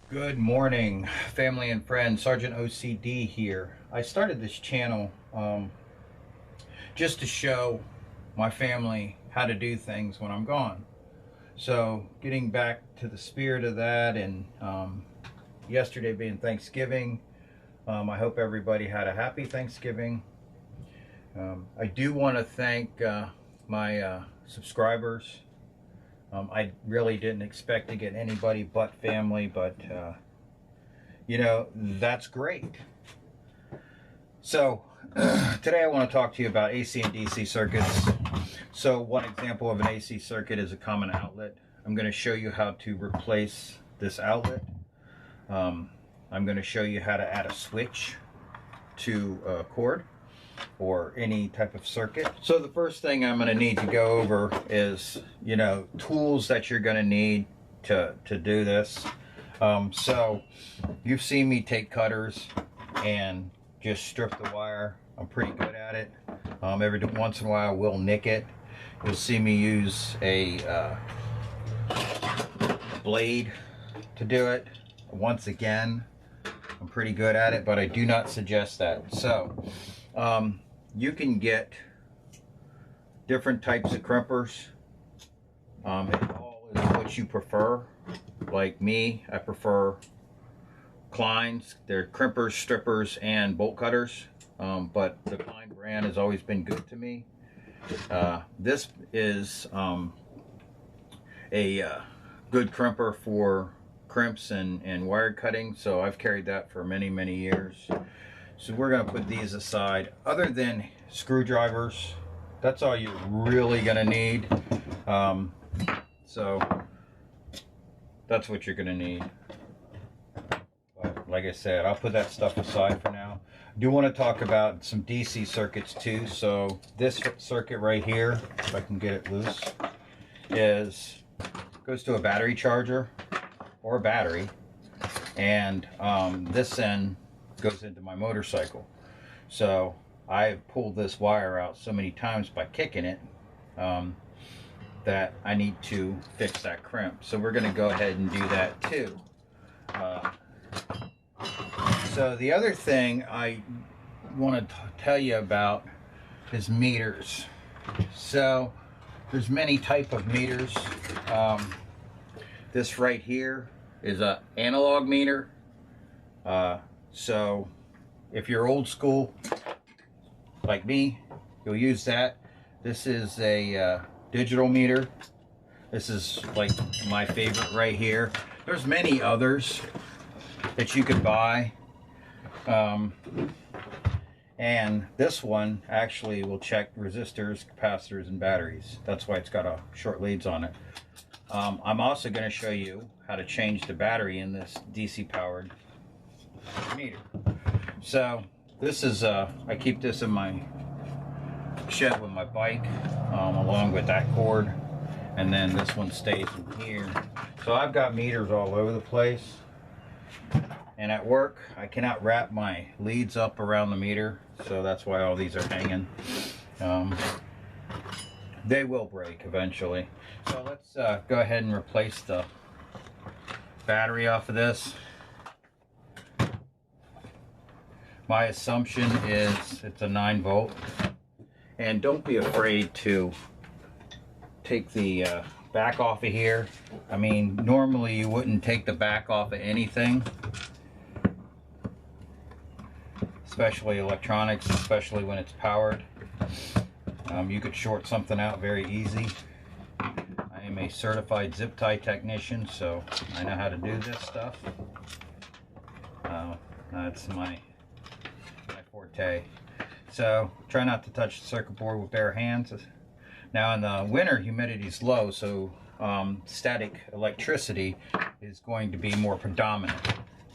Good morning, family and friends. Sergeant OCD here. I started this channel just to show my family how to do things when I'm gone. So, getting back to the spirit of that, and yesterday being Thanksgiving, I hope everybody had a happy Thanksgiving. I do want to thank my subscribers. I really didn't expect to get anybody but family, but that's great. So today I want to talk to you about AC and DC circuits. So one example of an AC circuit is a common outlet. I'm going to show you how to replace this outlet. I'm going to show you how to add a switch to a cord or any type of circuit. So the first thing I'm going to need to go over is, tools that you're going to need to do this. So you've seen me take cutters and just strip the wire. I'm pretty good at it. Every once in a while I will nick it. You'll see me use a blade to do it. Once again, I'm pretty good at it, but I do not suggest that. So you can get different types of crimpers. It all is what you prefer. Like me, I prefer Klein's. They're crimpers, strippers, and bolt cutters. But the Klein brand has always been good to me. This is a good crimper for crimps and wire cutting. So I've carried that for many, many years. So we're going to put these aside. Other than screwdrivers, that's all you're really going to need. So that's what you're going to need. But like I said, I'll put that stuff aside for now. I do want to talk about some DC circuits too. So this circuit right here, if I can get it loose, goes to a battery charger or a battery, and this end goes into my motorcycle. So I've pulled this wire out so many times by kicking it that I need to fix that crimp. So we're going to go ahead and do that too. So the other thing I want to tell you about is meters. So there's many type of meters. This right here is a analog meter. So if you're old school like me, you'll use that. This is a digital meter. This is like my favorite right here. There's many others that you could buy. And this one actually will check resistors, capacitors, and batteries. That's why it's got short leads on it. I'm also going to show you how to change the battery in this DC powered meter. So this is I keep this in my shed with my bike, along with that cord, and then this one stays in here. So I've got meters all over the place, and at work I cannot wrap my leads up around the meter, so that's why all these are hanging. They will break eventually. So let's go ahead and replace the battery off of this. My assumption is it's a 9-volt. And don't be afraid to take the back off of here. I mean, normally you wouldn't take the back off of anything, especially electronics, especially when it's powered. You could short something out very easy. I am a certified zip tie technician, so I know how to do this stuff. That's my forte. So try not to touch the circuit board with bare hands. Now in the winter, humidity is low, so static electricity is going to be more predominant.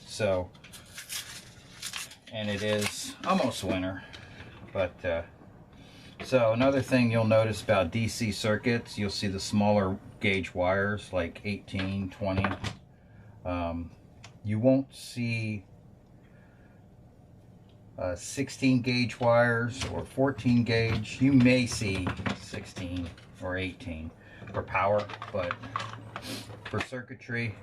So, and it is almost winter, but so another thing you'll notice about DC circuits, you'll see the smaller gauge wires like 18, 20. You won't see 16 gauge wires or 14 gauge. You may see 16 or 18 for power, but for circuitry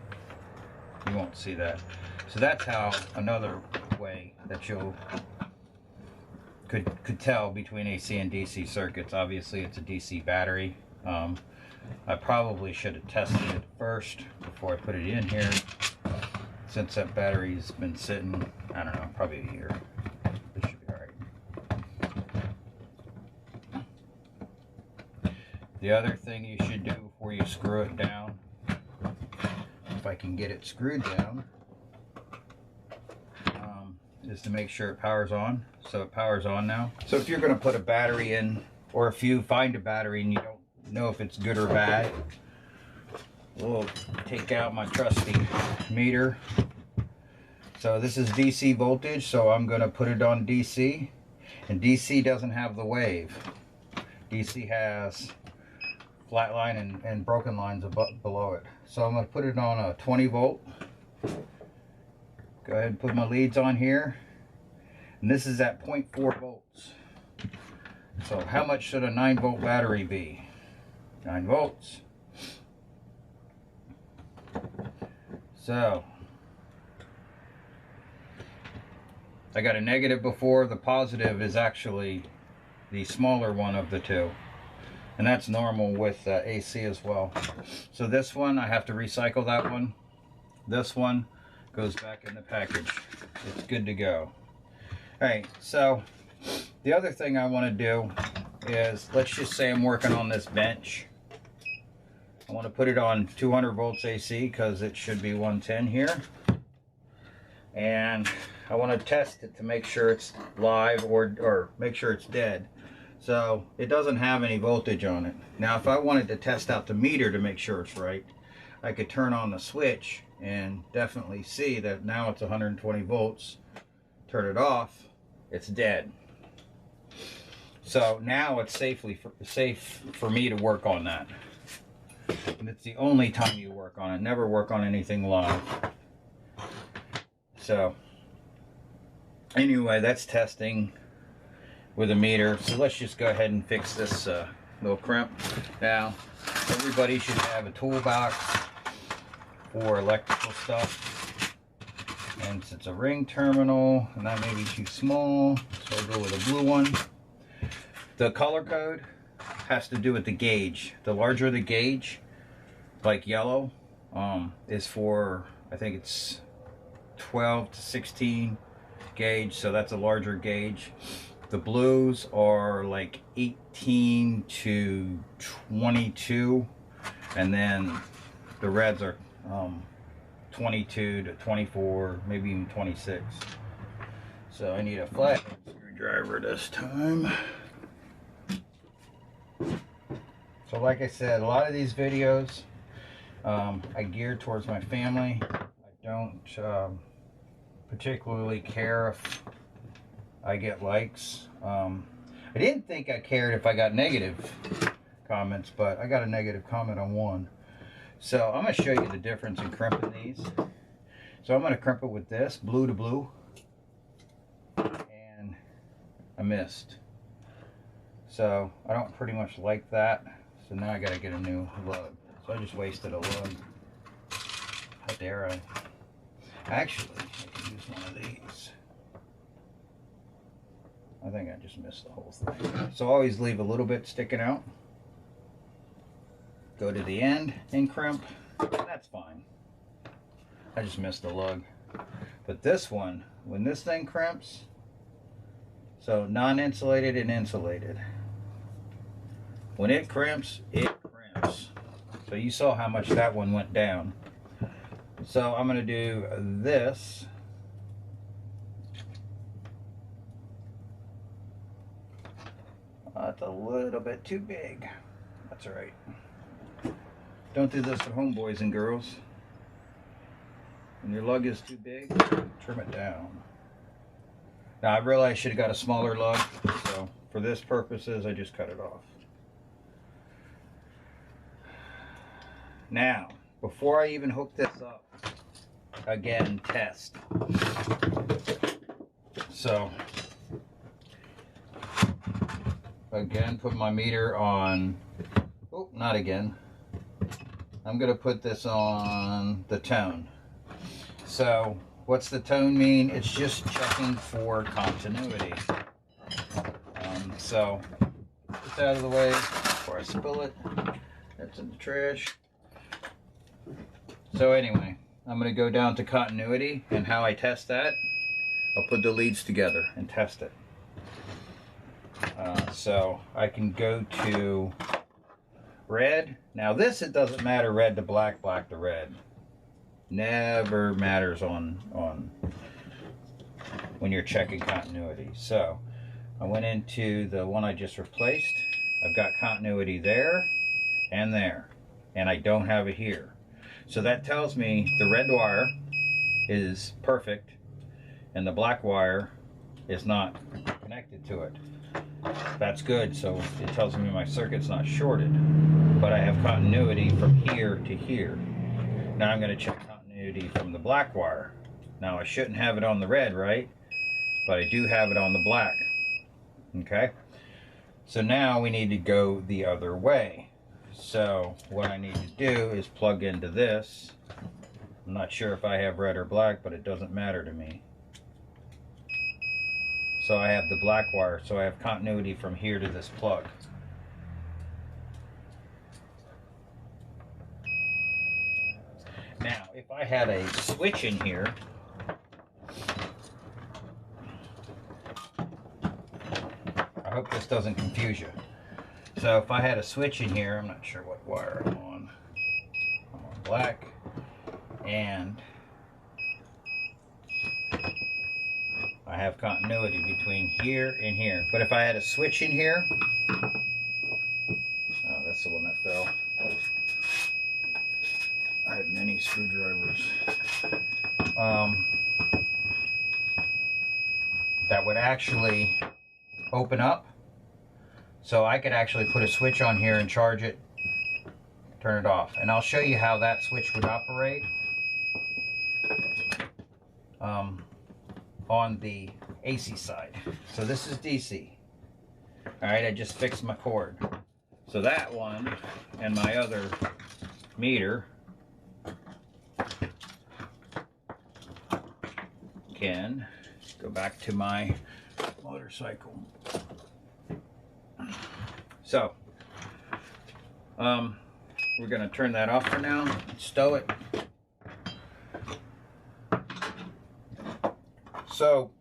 You won't see that. So that's how another way that you could tell between AC and DC circuits. Obviously it's a DC battery. I probably should have tested it first before I put it in here, since that battery's been sitting, I don't know, probably a year. It should be alright. The other thing you should do before you screw it down, if I can get it screwed down, is to make sure it powers on. So it powers on now. So if you're going to put a battery in, or if you find a battery and you don't know if it's good or bad, we'll take out my trusty meter. So this is DC voltage, so I'm going to put it on DC, and DC doesn't have the wave. DC has flat line and broken lines above, below it. So I'm going to put it on a 20 volt. Go ahead and put my leads on here, and this is at 0.4 volts. So how much should a 9 volt battery be? 9 volts. So I got a negative before. The positive is actually the smaller one of the two, and that's normal with AC as well. So this one, I have to recycle that one. This one goes back in the package. It's good to go. Alright, so the other thing I want to do is, let's just say I'm working on this bench. I want to put it on 200 volts AC because it should be 110 here. And I want to test it to make sure it's live, or make sure it's dead. So it doesn't have any voltage on it. Now if I wanted to test out the meter to make sure it's right, I could turn on the switch and definitely see that now it's 120 volts. Turn it off, it's dead. So now it's safe for me to work on that. And it's the only time you work on it. Never work on anything live. So anyway, that's testing with a meter. So let's just go ahead and fix this little crimp. Now, everybody should have a toolbox for electrical stuff. And since it's a ring terminal, and that may be too small, so I'll go with a blue one. The color code has to do with the gauge. The larger the gauge, like yellow, is for, I think it's 12 to 16 gauge, so that's a larger gauge. The blues are like 18 to 22, and then the reds are 22 to 24, maybe even 26. So I need a flathead screwdriver this time. So like I said, a lot of these videos I gear towards my family. I don't particularly care if I get likes. I didn't think I cared if I got negative comments, but I got a negative comment on one. So I'm going to show you the difference in crimping these. So I'm going to crimp it with this, blue to blue, and I missed. So I don't pretty much like that. So now I got to get a new lug. So I just wasted a lug. How dare I? Actually, I can use one of these. I think I just missed the whole thing. So always leave a little bit sticking out. Go to the end and crimp. That's fine. I just missed the lug. But this one, when this thing crimps, so non-insulated and insulated. When it crimps, it crimps. So you saw how much that one went down. So I'm going to do this. That's a little bit too big. That's all right. Don't do this at home, boys and girls. When your lug is too big, trim it down. Now I realize I should have got a smaller lug, so for this purposes I just cut it off. Now, before I even hook this up, again, test. So, again, put my meter on, oh, not again. I'm going to put this on the tone. So what's the tone mean? It's just checking for continuity. So get this out of the way before I spill it. That's in the trash. So anyway, I'm going to go down to continuity, and how I test that, I'll put the leads together and test it. So I can go to red. Now this, it doesn't matter red to black, black to red. Never matters on when you're checking continuity. So I went into the one I just replaced. I've got continuity there and there, and I don't have it here. So that tells me the red wire is perfect and the black wire is not connected to it. That's good, so it tells me my circuit's not shorted, but I have continuity from here to here. Now I'm going to check continuity from the black wire. Now I shouldn't have it on the red, right? But I do have it on the black. Okay, so now we need to go the other way. So what I need to do is plug into this. I'm not sure if I have red or black, but it doesn't matter to me. So I have the black wire, so I have continuity from here to this plug. Now, if I had a switch in here, I hope this doesn't confuse you. So if I had a switch in here, I'm not sure what wire I'm on. I'm on black, and I have continuity between here and here. But if I had a switch in here, oh, that's the one that fell. I have many screwdrivers. That would actually open up. So I could actually put a switch on here and charge it, turn it off. And I'll show you how that switch would operate on the AC side. So this is DC. All right, I just fixed my cord. So that one and my other meter can go back to my motorcycle. So, we're going to turn that off for now, stow it. So,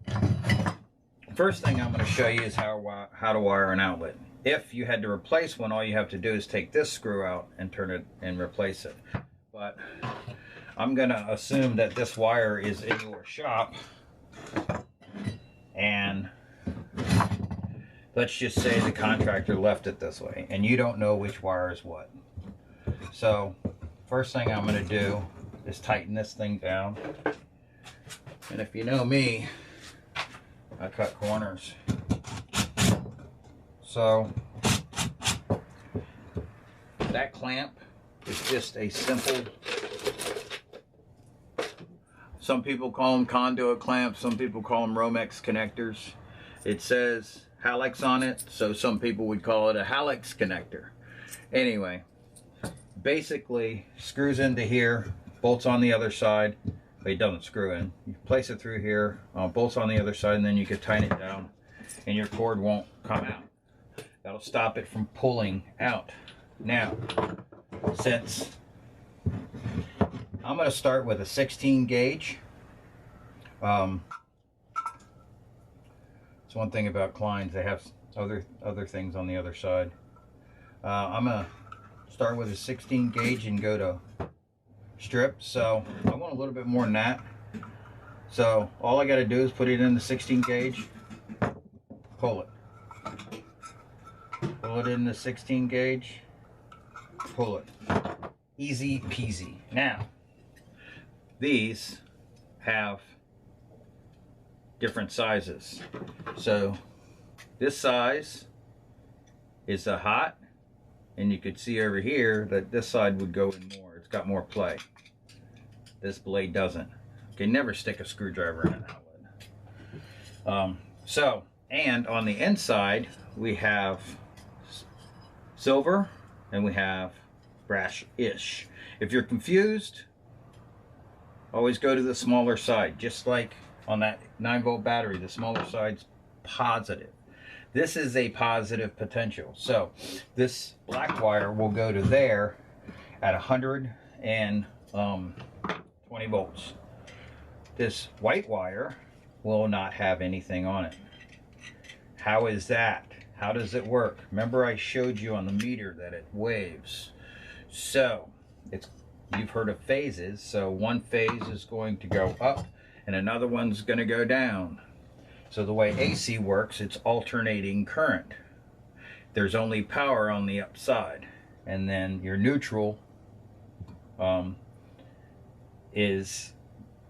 first thing I'm going to show you is how to wire an outlet. If you had to replace one, all you have to do is take this screw out and turn it and replace it. But I'm going to assume that this wire is in your shop, and let's just say the contractor left it this way and you don't know which wire is what. So first thing I'm going to do is tighten this thing down. And if you know me, I cut corners. So that clamp is just a simple, some people call them conduit clamps, some people call them Romex connectors. It says Halex on it, so some people would call it a Halex connector. Anyway, basically screws into here, bolts on the other side. But it doesn't screw in. You place it through here, bolts on the other side, and then you can tighten it down and your cord won't come out. That'll stop it from pulling out. Now, since I'm going to start with a 16 gauge. It's one thing about Kleins, they have other things on the other side. I'm going to start with a 16 gauge and go to strip. So I want a little bit more than that. So all I got to do is put it in the 16 gauge, pull it. Pull it in the 16 gauge, pull it. Easy peasy. Now, these have different sizes. So this size is a hot, and you could see over here that this side would go in more. It's got more play. This blade doesn't. You can never stick a screwdriver in an outlet. And on the inside we have silver and we have brass-ish. If you're confused, always go to the smaller side. Just like on that 9-volt battery, the smaller side's positive. This is a positive potential. So this black wire will go to there at 120 volts. This white wire will not have anything on it. How is that? How does it work? Remember I showed you on the meter that it waves. So you've heard of phases. So one phase is going to go up and another one's going to go down. So the way AC works, it's alternating current. There's only power on the upside, and then your neutral is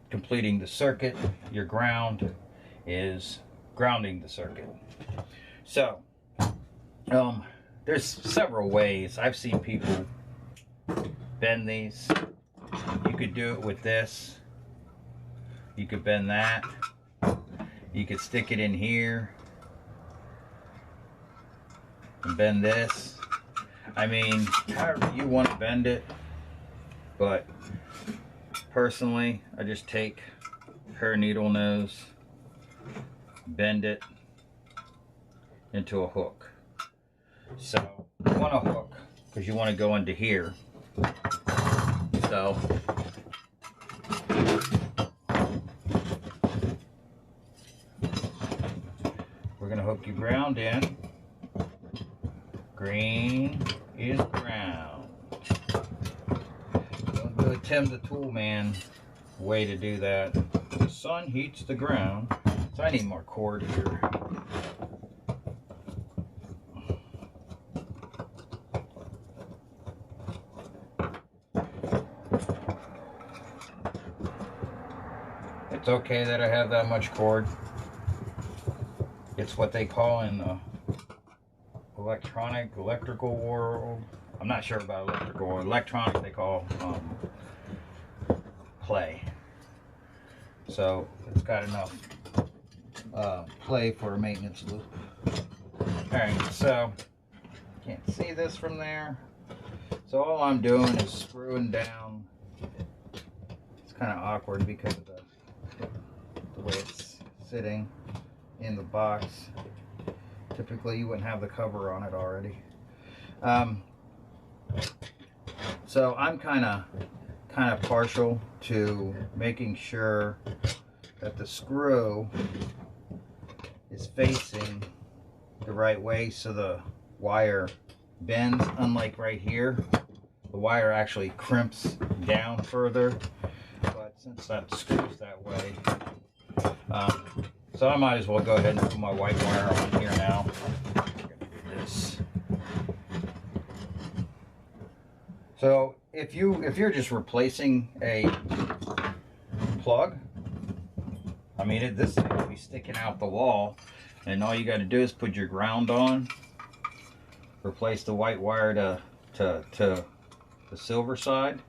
completing the circuit. Your ground is grounding the circuit. So there's several ways. I've seen people bend these. You could do it with this. You could bend that. You could stick it in here and bend this. I mean, however you want to bend it, but personally, I just take her needle nose, bend it into a hook. So you want a hook because you want to go into here. So we're going to hook your ground in. Green is ground. Don't do a Tim the Tool Man way to do that. The sun heats the ground. So I need more cord here. It's okay that I have that much cord. It's what they call in the electrical world. I'm not sure about electrical or electronic. They call play. So it's got enough play for a maintenance loop. All right, so can't see this from there. So all I'm doing is screwing down. It's kind of awkward because of the way it's sitting in the box. Typically you wouldn't have the cover on it already. So I'm kind of partial to making sure that the screw is facing the right way so the wire bends. Unlike right here, the wire actually crimps down further, but since that screws that way, so I might as well go ahead and put my white wire on here now. I'm gonna do this. So if you're just replacing a plug, I mean this thing will be sticking out the wall, and all you got to do is put your ground on, replace the white wire to the silver side.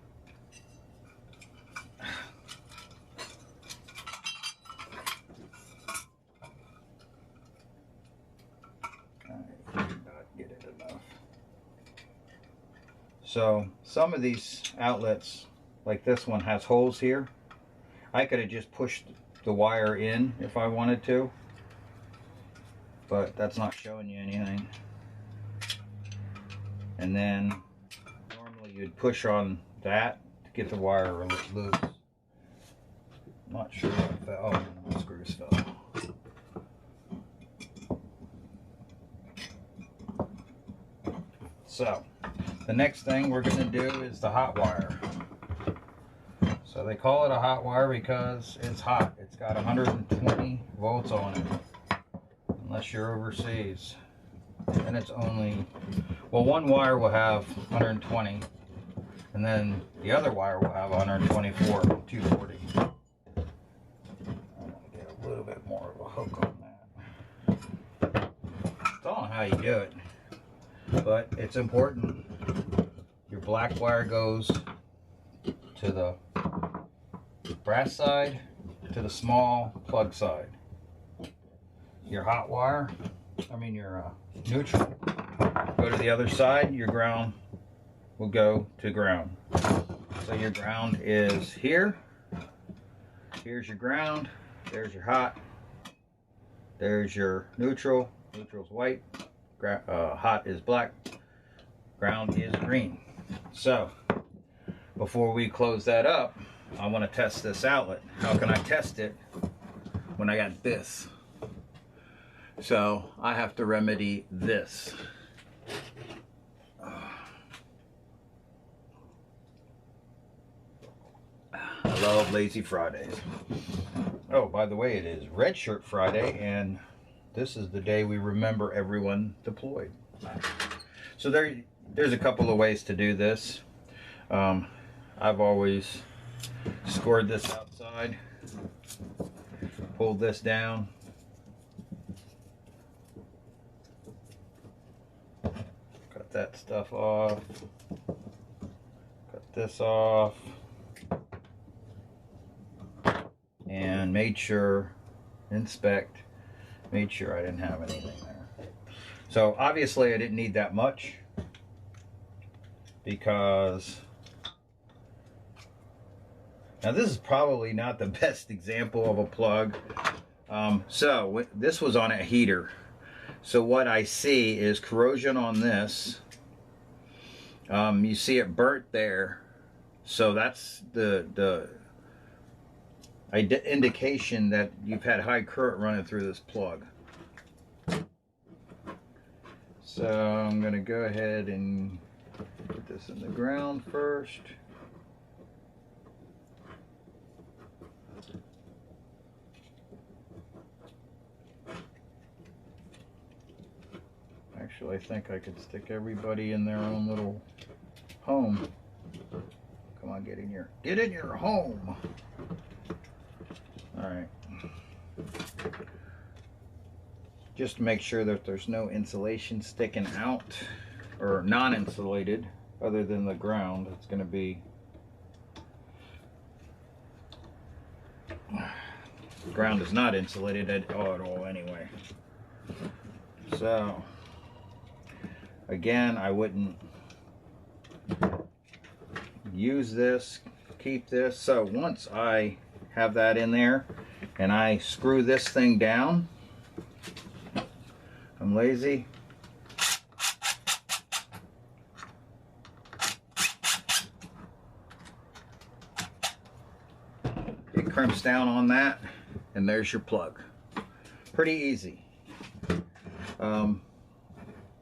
So some of these outlets, like this one, has holes here. I could have just pushed the wire in if I wanted to, but that's not showing you anything. And then normally you'd push on that to get the wire loose. I'm not sure what fell. Oh, the screws fell. So the next thing we're going to do is the hot wire. So they call it a hot wire because it's hot. It's got 120 volts on it, unless you're overseas. And it's only, well, one wire will have 120, and then the other wire will have 124, 240. I'm going to get a little bit more of a hook on that. It's all on how you do it, but it's important. Your black wire goes to the brass side, to the small plug side. Your hot wire, your neutral, go to the other side. Your ground will go to ground. So your ground is here, Here's your ground, there's your hot, there's your neutral. Neutral's white, hot is black, ground is green. So before we close that up, I want to test this outlet. How can I test it when I got this? So I have to remedy this. I love Lazy Fridays. Oh, by the way, it is Red Shirt Friday, and this is the day we remember everyone deployed. So there's a couple of ways to do this. I've always scored this outside, pulled this down, cut that stuff off, cut this off, and made sure, made sure I didn't have anything there. So obviously I didn't need that much, because now this is probably not the best example of a plug. So this was on a heater. So what I see is corrosion on this. You see it burnt there. So that's the indication that you've had high current running through this plug. So I'm going to go ahead and put this in the ground first. Actually, I think I could stick everybody in their own little home. Come on, get in your home. All right. Just to make sure that there's no insulation sticking out, or non-insulated, other than the ground. It's going to be, the ground is not insulated at all anyway. So again, I wouldn't use this, keep this. So once I have that in there and I screw this thing down, I'm lazy, it crimps down on that, and there's your plug. Pretty easy.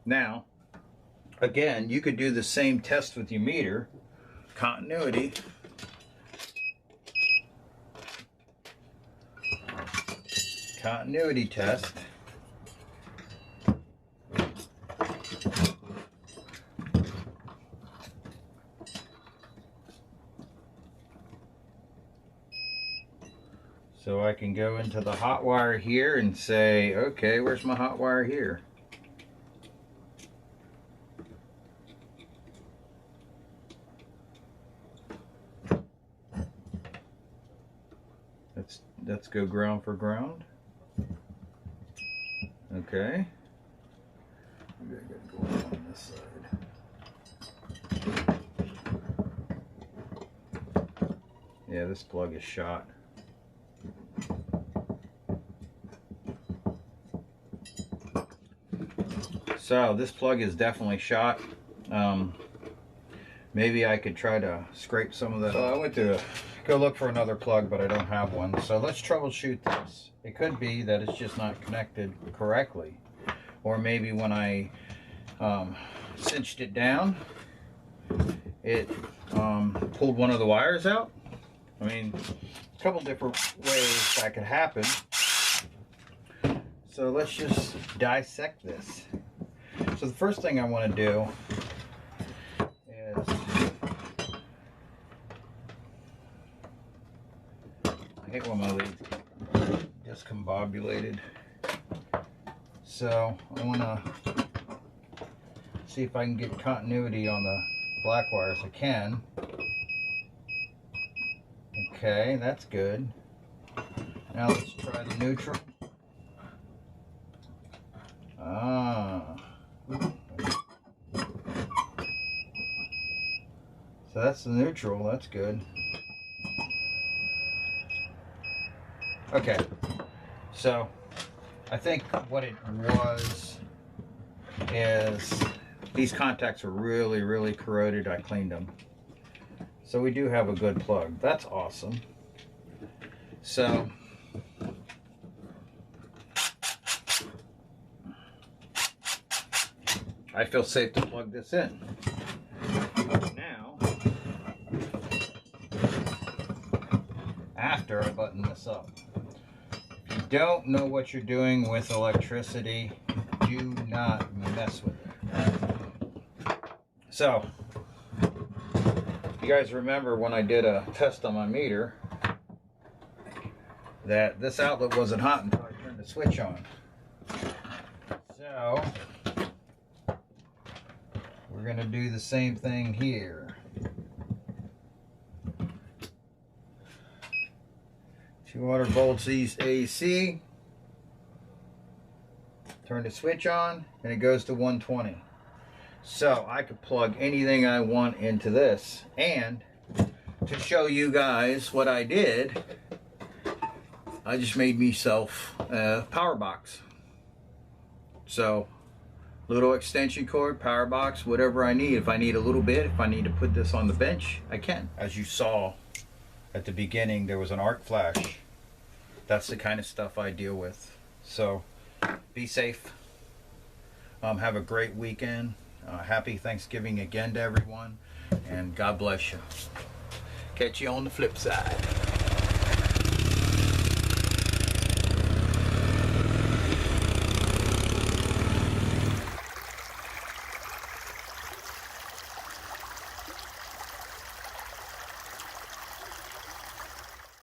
Now again, you could do the same test with your meter. Continuity. Continuity test. So I can go into the hot wire here and say, okay, where's my hot wire here? Let's go ground for ground. Okay. We gotta get going on this side. Yeah, this plug is shot. So this plug is definitely shot. Maybe I could try to scrape some of that. So I went to go look for another plug, but I don't have one. So let's troubleshoot this. It could be that it's just not connected correctly. Or maybe when I cinched it down, it pulled one of the wires out. I mean, a couple different ways that could happen. So let's just dissect this. So the first thing I want to do is, I hate when my leads get discombobulated. So I want to see if I can get continuity on the black wires. I can. Okay, that's good. Now let's try the neutral. So that's the neutral, that's good. Okay, so I think what it was is these contacts are really corroded. I cleaned them. So we do have a good plug. That's awesome. So I feel safe to plug this in. Now, after I button this up, if you don't know what you're doing with electricity, do not mess with it. So, you guys remember when I did a test on my meter that this outlet wasn't hot until I turned the switch on. So, we're going to do the same thing here. 200 volts AC. Turn the switch on and it goes to 120. So I could plug anything I want into this. And to show you guys what I did, I just made myself a power box. So little extension cord, power box, whatever I need. If I need a little bit, if I need to put this on the bench, I can. As you saw at the beginning, there was an arc flash. That's the kind of stuff I deal with. So be safe. Have a great weekend. Happy Thanksgiving again to everyone. And God bless you. Catch you on the flip side.